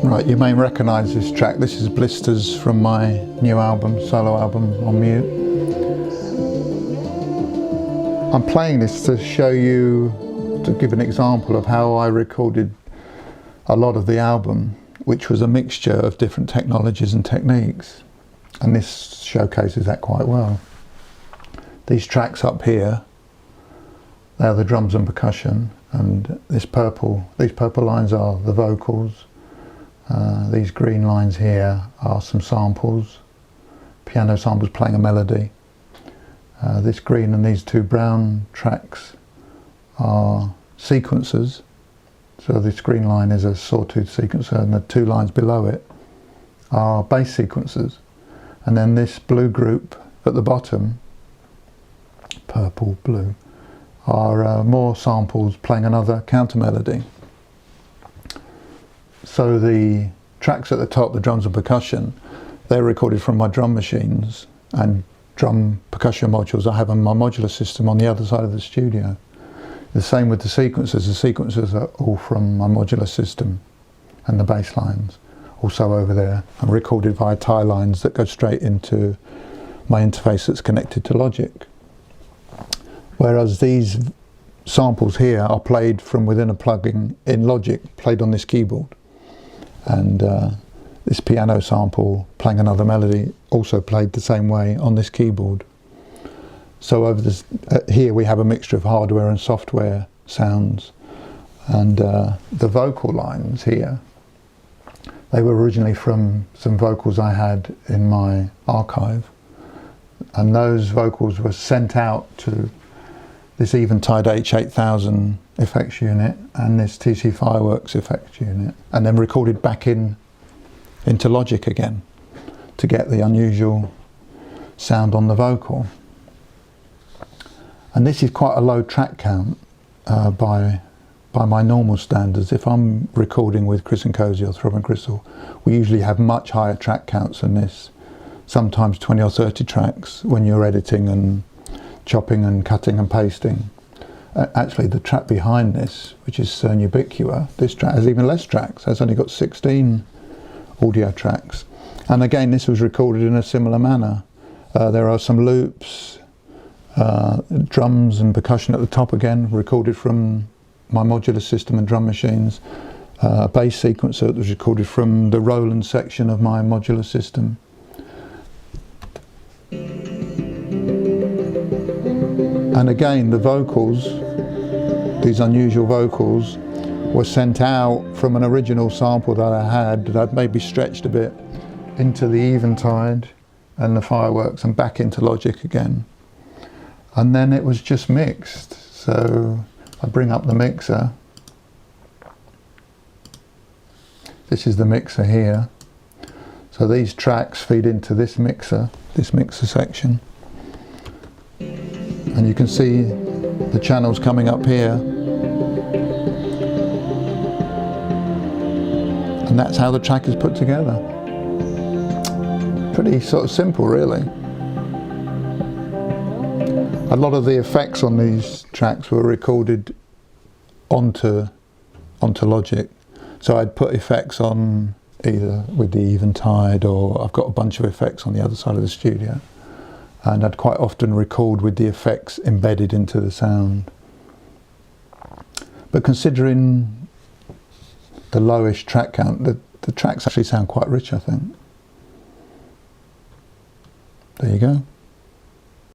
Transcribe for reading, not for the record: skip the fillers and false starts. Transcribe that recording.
Right, you may recognise this track. This is Blisters from my new album, solo album on mute. I'm playing this to show you, to give an example of how I recorded a lot of the album, which was a mixture of different technologies and techniques. And this showcases that quite well. These tracks up here, they are the drums and percussion, and these purple lines are the vocals. These green lines here are some samples, piano samples playing a melody. This green and these two brown tracks are sequencers. So this green line is a sawtooth sequencer, and the two lines below it are bass sequencers. And then this blue group at the bottom, purple, blue, are more samples playing another counter melody. So the tracks at the top, the drums and percussion, they're recorded from my drum machines and drum percussion modules I have on my modular system on the other side of the studio. The same with the sequencers. The sequencers are all from my modular system, and the bass lines also over there are recorded via tie lines that go straight into my interface that's connected to Logic. Whereas these samples here are played from within a plugin in Logic, played on this keyboard. And this piano sample playing another melody also played the same way on this keyboard. So over this, here we have a mixture of hardware and software sounds. And the vocal lines here, they were originally from some vocals I had in my archive. And those vocals were sent out to this Eventide H8000 effects unit and this TC Fireworks effects unit, and then recorded back into Logic again to get the unusual sound on the vocal. And this is quite a low track count by my normal standards. If I'm recording with Chris and Cosy or Throbbing Gristle, we usually have much higher track counts than this, sometimes 20 or 30 tracks when you're editing and chopping and cutting and pasting. Actually, the track behind this, which is Cern Ubiqua, this track has even less tracks. It's only got 16 audio tracks. And again, this was recorded in a similar manner. There are some loops, drums and percussion at the top again, recorded from my modular system and drum machines. A bass sequencer that was recorded from the Roland section of my modular system. And again, the vocals, these unusual vocals, were sent out from an original sample that I had, that I'd maybe stretched a bit, into the Eventide and the Fireworks and back into Logic again. And then it was just mixed. So I bring up the mixer. This is the mixer here. So these tracks feed into this mixer section. And you can see the channels coming up here. And that's how the track is put together. Pretty sort of simple, really. A lot of the effects on these tracks were recorded onto Logic. So I'd put effects on either with the Eventide, or I've got a bunch of effects on the other side of the studio. And I'd quite often record with the effects embedded into the sound. But considering the lowish track count, the tracks actually sound quite rich, I think. There you go.